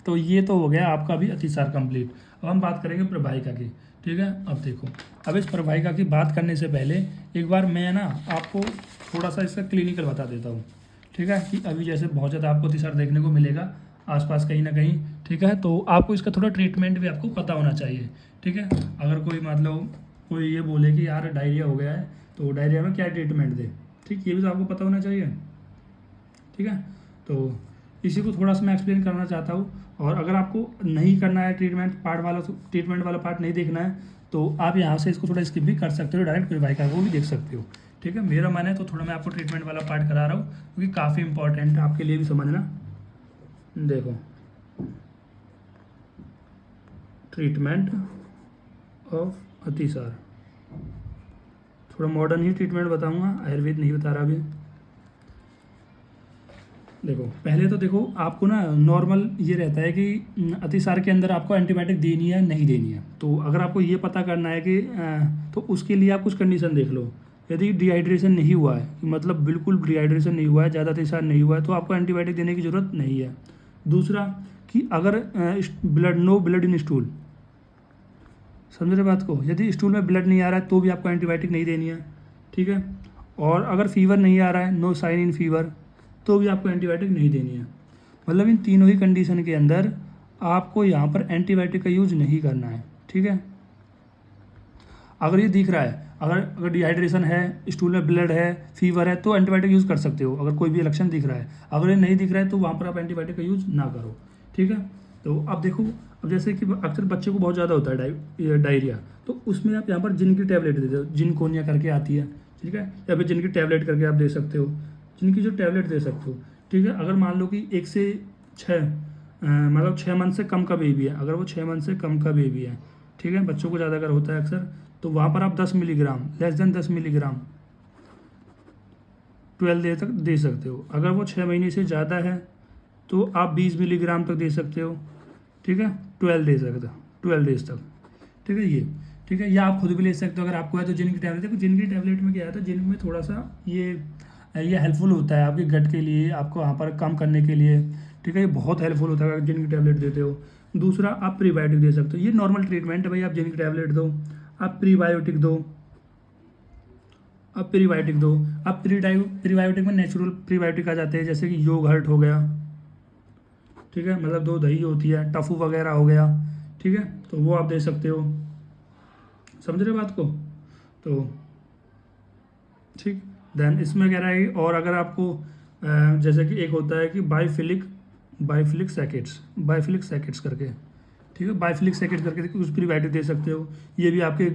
तो ये तो हो गया आपका भी अतिसार कंप्लीट। अब हम बात करेंगे प्रवाहिका की। ठीक है, अब देखो, अब इस प्रवाहिका की बात करने से पहले एक बार मैं ना आपको थोड़ा सा इसका क्लिनिकल बता देता हूँ। ठीक है, कि अभी जैसे बहुत ज़्यादा आपको अतिसार देखने को मिलेगा आसपास कहीं ना कहीं। ठीक है, तो आपको इसका थोड़ा ट्रीटमेंट भी आपको पता होना चाहिए। ठीक है, अगर कोई मतलब कोई ये बोले कि यार डायरिया हो गया है, तो डायरिया में क्या ट्रीटमेंट दे, ठीक, ये भी तो आपको पता होना चाहिए। ठीक है, तो इसी को थोड़ा सा मैं एक्सप्लेन करना चाहता हूँ। और अगर आपको नहीं करना है ट्रीटमेंट वाला पार्ट नहीं देखना है, तो आप यहाँ से इसको थोड़ा स्किप भी कर सकते हो, डायरेक्ट प्रवाहिका को भी देख सकते हो। ठीक है, मेरा मन है तो थोड़ा मैं आपको ट्रीटमेंट वाला पार्ट करा रहा हूँ, क्योंकि काफ़ी इंपॉर्टेंट है आपके लिए भी समझना। देखो, ट्रीटमेंट ऑफ अतिसार, थोड़ा मॉडर्न ही ट्रीटमेंट बताऊंगा, आयुर्वेद नहीं बता रहा अभी। देखो, पहले तो देखो आपको ना नॉर्मल ये रहता है कि अतिसार के अंदर आपको एंटीबायोटिक देनी है नहीं देनी है। तो अगर आपको ये पता करना है कि तो उसके लिए आप कुछ कंडीशन देख लो। यदि डिहाइड्रेशन नहीं हुआ है, मतलब बिल्कुल डिहाइड्रेशन नहीं हुआ है, ज़्यादा अतिसार नहीं हुआ है, तो आपको एंटीबायोटिक देने की ज़रूरत नहीं है। दूसरा कि अगर नो ब्लड इन स्टूल, समझ रहे बात को, यदि स्टूल में ब्लड नहीं आ रहा है तो भी आपको एंटीबायोटिक नहीं देनी है। ठीक है, और अगर फीवर नहीं आ रहा है, नो साइन इन फीवर, तो भी आपको एंटीबायोटिक नहीं देनी है। मतलब इन तीनों ही कंडीशन के अंदर आपको यहाँ पर एंटीबायोटिक का यूज नहीं करना है। ठीक है, अगर ये दिख रहा है, अगर डिहाइड्रेशन है, स्टूल में ब्लड है, फीवर है, तो एंटीबायोटिक यूज़ कर सकते हो अगर कोई भी लक्षण दिख रहा है। अगर ये नहीं दिख रहा है तो वहाँ पर आप एंटीबायोटिक का यूज़ ना करो। ठीक है, तो अब देखो, अब जैसे कि अक्सर बच्चे को बहुत ज़्यादा होता है डायरिया, तो उसमें आप यहाँ पर जिन की टैबलेट दे दो, जिनकोनिया करके आती है। ठीक है, या फिर जिनकी टैबलेट करके आप दे सकते हो, जिनकी जो टैबलेट दे सकते हो। ठीक है, अगर मान लो कि 1 से 6 मतलब 6 मंथ से कम का बेबी है, अगर वो 6 मंथ से कम का बेबी है, ठीक है, बच्चों को ज़्यादा अगर होता है अक्सर, तो वहाँ पर आप 10 milligram, less than 10 milligram 12 days तक दे सकते हो। अगर वो 6 महीने से ज़्यादा है तो आप 20 मिलीग्राम तक दे सकते हो। ठीक है, 12 डेज तक। ठीक है, ये ठीक है, या आप खुद भी ले सकते हो अगर आपको है तो। जिनकी टैबलेट, देखो जिनकी टैबलेट में क्या है, तो जिन में थोड़ा सा ये हेल्पफुल होता है आपके गट के लिए, आपको वहाँ पर कम करने के लिए। ठीक है, ये बहुत हेल्पफुल होता है अगर जिनकी टैबलेट देते हो। दूसरा, आप प्रीबायोटिक दे सकते हो, ये नॉर्मल ट्रीटमेंट है भाई, आप जिनकी टैबलेट दो, आप प्रीबायोटिक दो, आप प्रीबायोटिक दो। आप प्रीबायोटिक में नेचुरल प्रीबायोटिक आ जाते हैं, जैसे कि योगर्ट हो गया। ठीक है, मतलब दो दही होती है, टफू वगैरह हो गया। ठीक है, तो वो आप दे सकते हो। समझ रहे बात को, तो ठीक। देन इसमें कह रहा है कि और अगर आपको जैसे कि एक होता है कि बायोफिलिक सैकेट्स करके, ठीक है, बायोफिलिक सैकेट करके कुछ प्रीबायोटिक दे सकते हो। ये भी आपके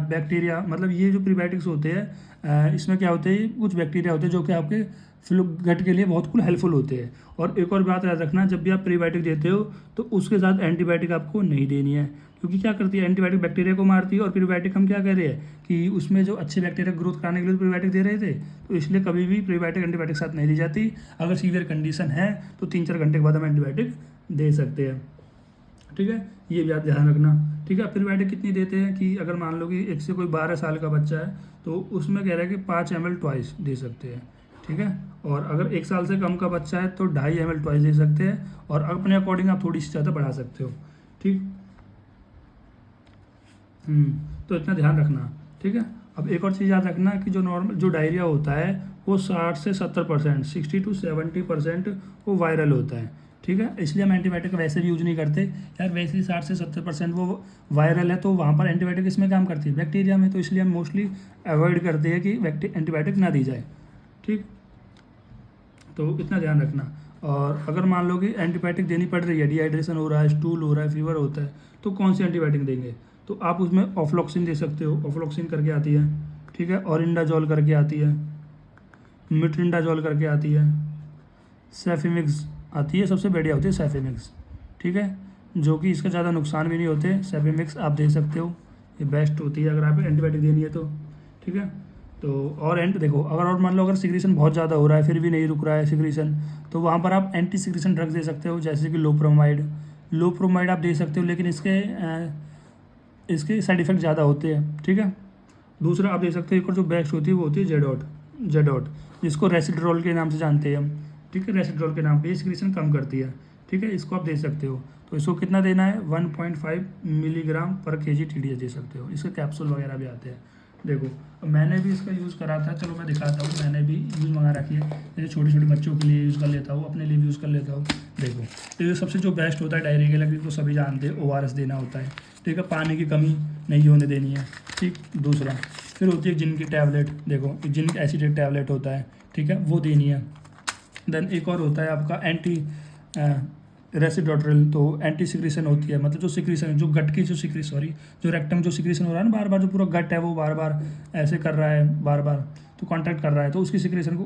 बैक्टीरिया, मतलब ये जो प्रीबायोटिक्स होते हैं इसमें क्या होते हैं, कुछ बैक्टीरिया होते हैं जो कि आपके गट के लिए बहुत कुल हेल्पफुल होते हैं। और एक और बात याद रखना, जब भी आप प्रीबायोटिक देते हो तो उसके साथ एंटीबायोटिक आपको नहीं देनी है, क्योंकि क्या करती है, एंटीबायोटिक बैक्टीरिया को मारती है। और प्रीबायोटिक हम क्या कह रहे हैं कि उसमें जो अच्छे बैक्टीरिया ग्रोथ कराने के लिए प्रीबायोटिक दे रहे थे, तो इसलिए कभी भी प्रीबायोटिक एंटीबायोटिक साथ नहीं दी जाती। अगर सीवियर कंडीशन है तो 3-4 घंटे के बाद हम एंटीबायोटिक दे सकते हैं। ठीक है, ये भी आप ध्यान रखना। ठीक है, प्रीबायोटिक कितनी देते हैं कि अगर मान लो कि 1 से कोई 12 साल का बच्चा है तो उसमें कह रहा है कि 5 ml ट्वाइस दे सकते हैं। ठीक है, और अगर 1 साल से कम का बच्चा है तो 2.5 ml ट्वाइस दे सकते हैं, और अपने अकॉर्डिंग आप थोड़ी सी ज़्यादा बढ़ा सकते हो। ठीक, तो इतना ध्यान रखना। ठीक है, अब एक और चीज़ याद रखना कि जो डायरिया होता है वो 60 से 70%, 60 to 70% वो वायरल होता है, ठीक है। इसलिए हम एंटीबायोटिक वैसे भी यूज नहीं करते यार, वैसे ही 60 से 70% वो वायरल है, तो वहाँ पर एंटीबायोटिक इसमें काम करती है बैक्टीरिया में, तो इसलिए हम मोस्टली अवॉइड करते हैं कि एंटीबायोटिक ना दी जाए, ठीक। तो इतना ध्यान रखना। और अगर मान लो कि एंटीबायोटिक देनी पड़ रही है, डिहाइड्रेशन हो रहा है, स्टूल हो रहा है, फीवर होता है, तो कौन सी एंटीबायोटिक देंगे, तो आप उसमें ऑफ्लॉक्सिन दे सकते हो, ऑफ्लॉक्सिन करके आती है, ठीक है, ओरिंडाजोल करके आती है, मिट्रिंडाजोल करके आती है, सेफिमिक्स आती है, सबसे बढ़िया होती है सेफिमिक्स, ठीक है, जो कि इसका ज़्यादा नुकसान भी नहीं होते। सेफिमिक्स आप दे सकते हो, ये बेस्ट होती है अगर आप एंटीबायोटिक देनी है तो, ठीक है। तो और देखो, अगर और मान लो अगर सिक्रीशन बहुत ज़्यादा हो रहा है फिर भी नहीं रुक रहा है सिक्रीशन, तो वहाँ पर आप एंटी सिक्रीशन ड्रग्स दे सकते हो, जैसे कि लोप्रोमाइड आप दे सकते हो, लेकिन इसके साइड इफ़ेक्ट ज़्यादा होते हैं, ठीक है। दूसरा आप दे सकते हो, एक और जो बेस्ट होती है वो होती है जेडॉट, जिसको रेसिड्रोल के नाम से जानते हैं हम, ठीक है, रेसिड्रोल के नाम पे, ये सिक्रीशन कम करती है, ठीक है, इसको आप दे सकते हो। तो इसको कितना देना है, 1.5 मिलीग्राम पर kg TDS दे सकते हो, इसके कैप्सूल वगैरह भी आते हैं। देखो मैंने भी इसका यूज़ करा था, चलो मैं दिखाता हूँ, मैंने भी यूज़ मंगा रखी है, जैसे छोटे छोटे बच्चों के लिए यूज़ कर लेता हूँ, अपने लिए भी यूज़ कर लेता हूँ। देखो तो ये सबसे जो बेस्ट होता है डायरिया के लिए, तो सभी जानते हैं ORS देना होता है, ठीक है, पानी की कमी नहीं होने देनी है, ठीक। दूसरा फिर होती है जिंक की टैबलेट, देखो जिंक एसिडेट टैबलेट होता है, ठीक है, वो देनी है। देन एक और होता है आपका एंटी रेसिडोट्रिल, तो एंटी सिक्रीशन होती है, मतलब जो सिक्रीशन जो गट की जो रेक्टम जो सिक्रीशन हो रहा है ना, बार बार जो पूरा गट है वो बार बार ऐसे कर रहा है, बार बार तो कॉन्ट्रैक्ट कर रहा है, तो उसकी सिक्रीशन को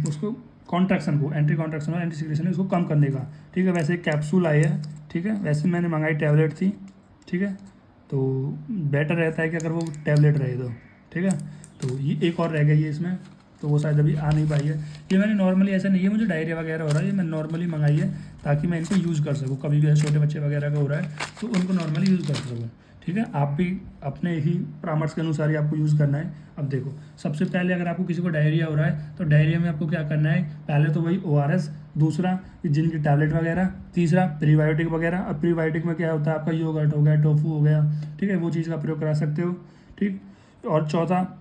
उसको कॉन्ट्रैक्शन को एंटी कॉन्ट्रैक्शन और एंटी सिक्रीशन इसको कम करने का, ठीक है। वैसे एक कैप्सूल आई है, ठीक है, वैसे मैंने मंगाई टैबलेट थी, ठीक है, तो बेटर रहता है कि अगर वो टैबलेट रहे तो, ठीक है। तो ये एक और रह गई है इसमें, तो वो शायद अभी आ नहीं पाई है। ये मैंने नॉर्मली, ऐसा नहीं है मुझे डायरिया वगैरह हो रहा है, ये मैंने नॉर्मली मंगाई है ताकि मैं इनको यूज़ कर सकूँ, कभी भी छोटे बच्चे वगैरह का हो रहा है तो उनको नॉर्मली यूज़ कर सकूँ, ठीक है। आप भी अपने ही परामर्श के अनुसार ही आपको यूज़ करना है। अब देखो सबसे पहले अगर आपको किसी को डायरिया हो रहा है तो डायरिया में आपको क्या करना है, पहले तो वही ORS, दूसरा जिनकी टैबलेट वगैरह, तीसरा प्रीबायोटिक वगैरह। अब प्रीबायोटिक में क्या होता है, आपका योगर्ट हो गया, टोफू हो गया, ठीक है, वो चीज़ का प्रयोग करा सकते हो, ठीक। और चौथा,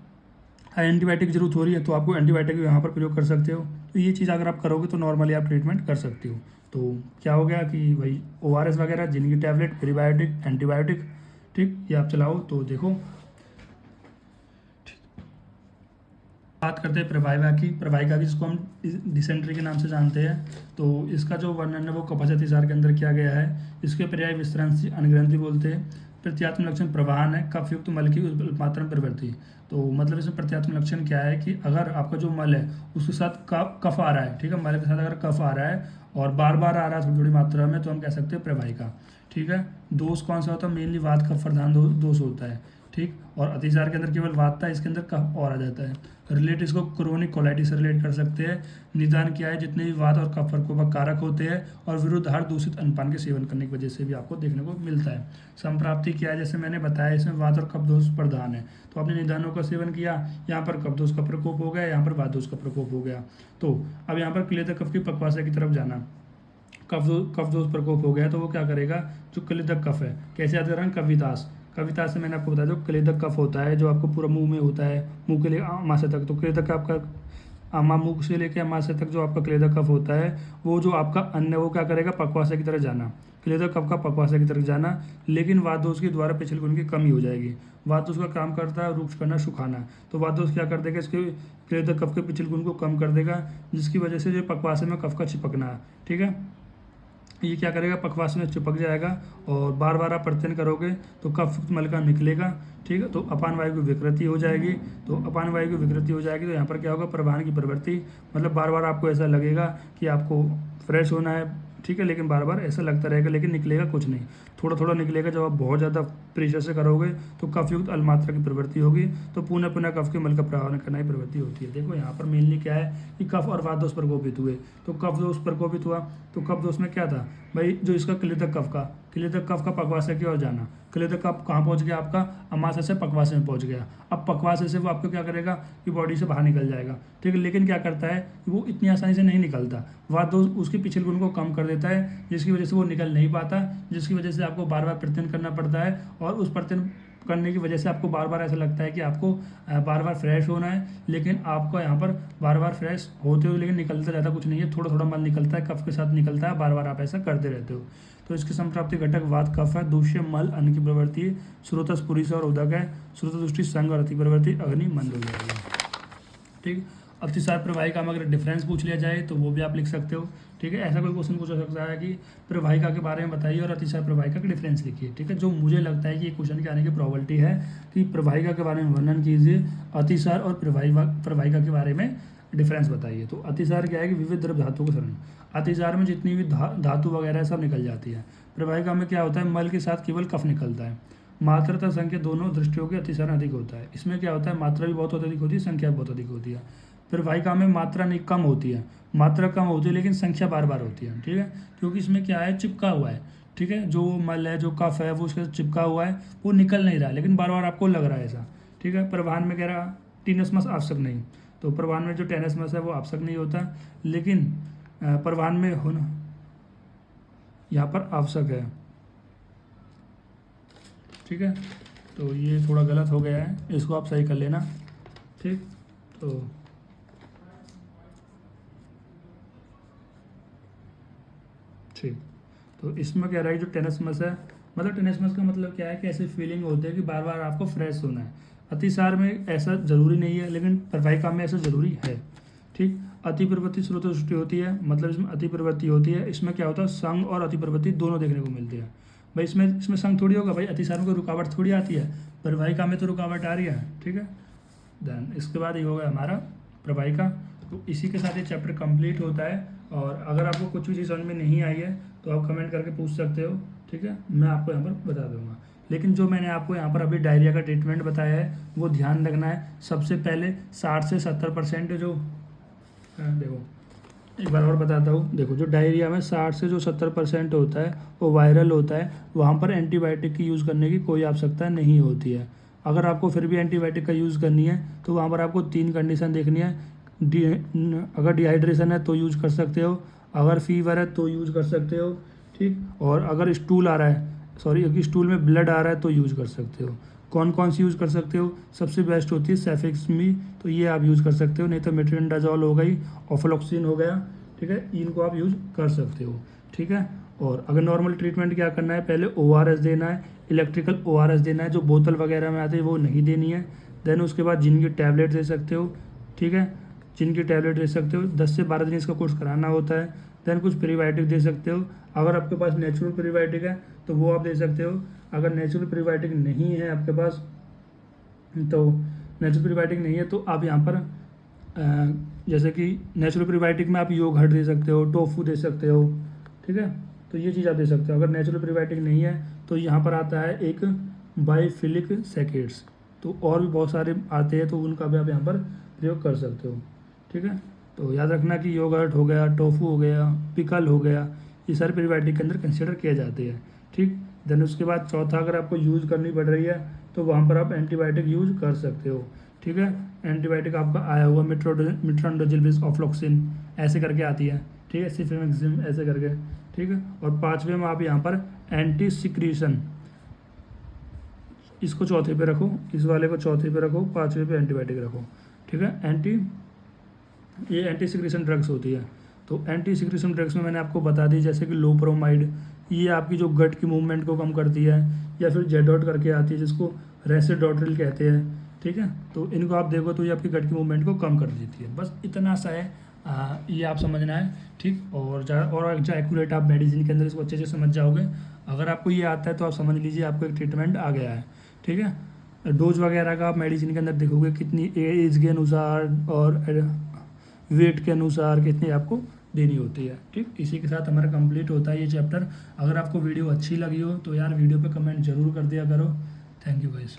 एंटीबायोटिक की जरूरत हो रही है तो आपको एंटीबायोटिक यहाँ पर प्रयोग कर सकते हो। तो ये चीज़ अगर आप करोगे तो नॉर्मली आप ट्रीटमेंट कर सकते हो। तो क्या हो गया कि भाई ORS वगैरह, जिनकी टैबलेट, प्रीबायोटिक, एंटीबायोटिक, ठीक, ये आप चलाओ। तो देखो बात करते हैं प्रवाहिका की, जिसको हम डिसेंट्री के नाम से जानते हैं। तो इसका जो वर्णन है वो कफाचातिसार के अंदर किया गया है। इसके पर्याय विस्तृत अनग्रंथि बोलते हैं। प्रत्यात्म लक्षण प्रवाहन है, कफयुक्त मल की मात्रा में प्रवृत्ति। तो मतलब इसमें प्रत्यात्म लक्षण क्या है कि अगर आपका जो मल है उसके साथ कफ आ रहा है, ठीक है, मल के साथ अगर कफ आ रहा है और बार बार आ रहा है थोड़ी थोड़ी मात्रा में, तो हम कह सकते हैं प्रवाहिका, ठीक है। दोष कौन सा होता है, मेनली वात कफ प्रधान दोष होता है, ठीक। और अतिसार के अंदर केवल वात था, इसके अंदर कफ और आ जाता है। रिलेट इसको क्रोनिक कोलाइटिस से रिलेट कर सकते हैं। निदान क्या है, जितने भी वात और कफ प्रकोपक कारक होते हैं और विरुद्ध हर दूषित अन्नपान के सेवन करने की वजह से भी आपको देखने को मिलता है। संप्राप्ति क्या है, जैसे मैंने बताया इसमें वात और कफ दोष प्रधान है, तो आपने निदानों का सेवन किया, यहाँ पर कफ दोष का प्रकोप हो गया, यहाँ पर वात दोष का प्रकोप हो गया। तो अब यहाँ पर क्लेदक कफ की पक्वाशय की तरफ जाना, कफ दोष प्रकोप हो गया तो वो क्या करेगा, जो क्लेदक कफ है, कैसे याद करें, कवितास से मैंने आपको बताया, जो क्लेदक कफ होता है जो आपको पूरा मुंह में होता है, मुंह के लिए अमाशय तक, तो क्लेदक आपका मुंह से लेकर अमाशय तक जो आपका क्लेदक कफ होता है, वो जो आपका अन्न वो क्या करेगा, पक्वाशय की तरफ जाना, क्लेदक कफ का पक्वाशय की तरफ जाना। लेकिन वातदोष के द्वारा पिछले गुण की कमी हो जाएगी। वातदोष का काम करता है रुक्ष करना, सुखाना, तो वातदोष क्या कर देगा, इसके क्लेदक कफ के पिछले गुण को कम कर देगा, जिसकी वजह से जो पक्वाशय में कफ का चिपकना, ठीक है, ये क्या करेगा, पक्वाशय में चिपक जाएगा और बार बार आप प्रत्यन करोगे तो कफ मल का निकलेगा, ठीक है। तो अपान वायु की विकृति हो जाएगी, तो अपान वायु की विकृति हो जाएगी तो यहाँ पर क्या होगा, प्रवाहन की प्रवृत्ति, मतलब बार बार आपको ऐसा लगेगा कि आपको फ्रेश होना है, ठीक है, लेकिन बार बार ऐसा लगता रहेगा, लेकिन निकलेगा कुछ नहीं, थोड़ा थोड़ा निकलेगा। जब आप बहुत ज़्यादा प्रेशर से करोगे तो कफयुक्त अलमात्रा की प्रवृत्ति होगी, तो पुनः पुनः कफ के मल का प्रवाहन करना ही प्रवृत्ति होती है। देखो यहाँ पर मेनली क्या है कि कफ और वात दोष प्रकोपित हुए, तो कफ दोष प्रकोपित हुआ, तो कफ दोष में क्या था भाई, जो इसका क्लेदक कफ का पक्वाशय की ओर जाना, क्लेदक कफ कहाँ पहुँच गया, आपका अमाशय से पक्वाशय में पहुँच गया। अब पक्वाशय से वो आपको क्या करेगा कि बॉडी से बाहर निकल जाएगा, ठीक है, लेकिन क्या करता है कि वो इतनी आसानी से नहीं निकलता, वात दोष उसके पिछले गुण को कम कर देता है, जिसकी वजह से वो निकल नहीं पाता, जिसकी वजह से आपको बार बार प्रत्यन करना पड़ता है और उस प्रत्यन करने की वजह से आपको बार बार ऐसा लगता है कि आपको बार बार फ्रेश होना है, लेकिन आपको यहाँ पर बार बार फ्रेश होते हो लेकिन निकलता ज़्यादा कुछ नहीं है, थोड़ा थोड़ा मल निकलता है, कफ के साथ निकलता है, बार बार आप ऐसा करते रहते हो। तो इसके संप्राप्ति घटक वात कफ है, दूष्य मल अन्न की प्रवृत्ति, स्रोतस पुरुष और उदक है, स्रोत दृष्टि संग और अति प्रवृत्ति अग्नि मंद हो जाएगी। ठीक, अतिसार प्रवाहिका में अगर डिफरेंस पूछ लिया जाए तो वो भी आप लिख सकते हो। ठीक है, ऐसा कोई क्वेश्चन पूछा सकता है कि प्रवाहिका के बारे में बताइए और अतिसार प्रवाहिका का डिफरेंस लिखिए। ठीक है, जो मुझे लगता है कि ये क्वेश्चन के आने की प्रोबेबिलिटी है कि प्रवाहिका के बारे में वर्णन कीजिए, अतिसार और प्रवाहिका के बारे में डिफरेंस बताइए। तो अतिसार क्या है कि विविध द्रव धातुओं का शरण, अतिसार में जितनी भी धातु वगैरह सब निकल जाती है। प्रवाहिका में क्या होता है, मल के साथ केवल कफ निकलता है। मात्रा तथा संख्या दोनों दृष्टियों के अतिसार अधिक होता है। इसमें क्या होता है, मात्रा भी बहुत अधिक होती है, संख्या भी बहुत अधिक होती है। प्रवाहिका में मात्रा नहीं कम होती है, मात्रा कम होती है लेकिन संख्या बार बार होती है। ठीक है, क्योंकि इसमें क्या है, चिपका हुआ है। ठीक है, जो मल है, जो कफ है, वो उसके साथ चिपका हुआ है, वो निकल नहीं रहा है लेकिन बार बार आपको लग रहा है ऐसा। ठीक है, प्रवाहन में कह रहा टीनसमस आवश्यक नहीं, तो प्रवाहन में जो टेनसमस है वो आवश्यक नहीं होता, लेकिन प्रवाहन में होना यहाँ पर आवश्यक है। ठीक है, तो ये थोड़ा गलत हो गया है, इसको आप सही कर लेना। ठीक, तो ठीक, तो इसमें क्या रहा है, जो टेनसमस है, मतलब टेनसमस का मतलब क्या है कि ऐसी फीलिंग होती है कि बार बार आपको फ्रेश होना है। अतिसार में ऐसा जरूरी नहीं है लेकिन प्रवाहिका में ऐसा जरूरी है। ठीक, अति प्रवृत्ति स्रोत दृष्टि होती है, मतलब इसमें अति प्रवृत्ति होती है। इसमें क्या होता है, संग और अति प्रवृत्ति दोनों देखने को मिलती है। भाई इसमें संग थोड़ी होगा, भाई अतिसार में कोई रुकावट थोड़ी आती है, प्रवाहिका में तो रुकावट आ रही है। ठीक है, देन इसके बाद ये होगा हमारा प्रवाहिका। तो इसी के साथ ये चैप्टर कंप्लीट होता है। और अगर आपको कुछ भी चीज़ समझ में नहीं आई है तो आप कमेंट करके पूछ सकते हो। ठीक है, मैं आपको यहाँ पर बता दूंगा। लेकिन जो मैंने आपको यहाँ पर अभी डायरिया का ट्रीटमेंट बताया है वो ध्यान रखना है। सबसे पहले 60 से 70% जो देखो, एक बार और बताता हूँ। देखो, जो डायरिया में 60 से जो 70% होता है वो वायरल होता है, वहाँ पर एंटीबायोटिक की यूज़ करने की कोई आवश्यकता नहीं होती है। अगर आपको फिर भी एंटीबायोटिक का यूज़ करनी है तो वहाँ पर आपको 3 कंडीशन देखनी है। अगर डिहाइड्रेशन है तो यूज कर सकते हो, अगर फीवर है तो यूज कर सकते हो। ठीक, और अगर स्टूल आ रहा है, सॉरी स्टूल में ब्लड आ रहा है तो यूज कर सकते हो। कौन कौन सी यूज़ कर सकते हो, सबसे बेस्ट होती है सेफेक्समी, तो ये आप यूज़ कर सकते हो। नहीं तो मेट्रोनिडाजोल हो गई, ऑफ्लोक्सिन हो गया। ठीक है, इनको आप यूज़ कर सकते हो। ठीक है, और अगर नॉर्मल ट्रीटमेंट क्या करना है, पहले ORS देना है, इलेक्ट्रिकल ORS देना है, जो बोतल वगैरह में आती है वो नहीं देनी है। देन उसके बाद जिनकी टैबलेट दे सकते हो। ठीक है, जिनकी टैबलेट दे सकते हो, 10 से 12 दिन इसका कोर्स कराना होता है। देन कुछ प्रीबायोटिक दे सकते हो। अगर आपके पास नेचुरल प्रीबायोटिक है तो वो आप दे सकते हो। अगर नेचुरल प्रीबायोटिक नहीं है आपके पास, तो नेचुरल प्रीबायोटिक नहीं है तो आप यहाँ पर जैसे कि नेचुरल प्रीबायोटिक में आप योगर्ट दे सकते हो, टोफू दे सकते हो। ठीक है, तो ये चीज़ आप दे सकते हो। अगर नेचुरल प्रीबायोटिक नहीं है तो यहाँ पर आता है एक बायोफिलिक सैकेट्स, तो और भी बहुत सारे आते हैं, तो उनका भी आप यहाँ पर प्रयोग कर सकते हो। ठीक है, तो याद रखना कि योगर्ट हो गया, टोफू हो गया, पिकल हो गया, ये सारे प्रीबायोटिक के अंदर कंसिडर किए जाते हैं। ठीक, देन उसके बाद चौथा, अगर आपको यूज़ करनी पड़ रही है तो वहाँ पर आप एंटीबायोटिक यूज़ कर सकते हो। ठीक है, एंटीबायोटिक आपका आया हुआ मेट्रोनिडाजोल ऑफ्लोक्सिन ऐसे करके आती है। ठीक है, सिफेमेक्सिम ऐसे करके। ठीक है, और 5वें में आप यहाँ पर एंटी सिक्रीशन, इसको चौथे पे रखो, इस वाले को चौथे पे रखो, 5वें पे एंटीबायोटिक रखो। ठीक है, ये एंटी सिक्रीशन ड्रग्स होती है। तो एंटी सिक्रीशन ड्रग्स में मैंने आपको बता दी, जैसे कि लोप्रोमाइड, ये आपकी जो गट की मूवमेंट को कम करती है, या फिर जेडोट करके आती है जिसको रेसिडोट्रिल कहते हैं। ठीक है, तो इनको आप देखो तो ये आपकी गट की मूवमेंट को कम कर देती है। बस इतना सा है, ये आप समझना है। ठीक, और जो एक्यूरेट आप मेडिसिन के अंदर इसको अच्छे से समझ जाओगे। अगर आपको ये आता है तो आप समझ लीजिए आपको एक ट्रीटमेंट आ गया है। ठीक है, डोज वगैरह का आप मेडिसिन के अंदर देखोगे कितनी एज के अनुसार और वेट के अनुसार कितनी आपको देनी होती है। ठीक, इसी के साथ हमारा कंप्लीट होता है ये चैप्टर। अगर आपको वीडियो अच्छी लगी हो तो यार वीडियो पे कमेंट जरूर कर दिया करो। Thank you guys.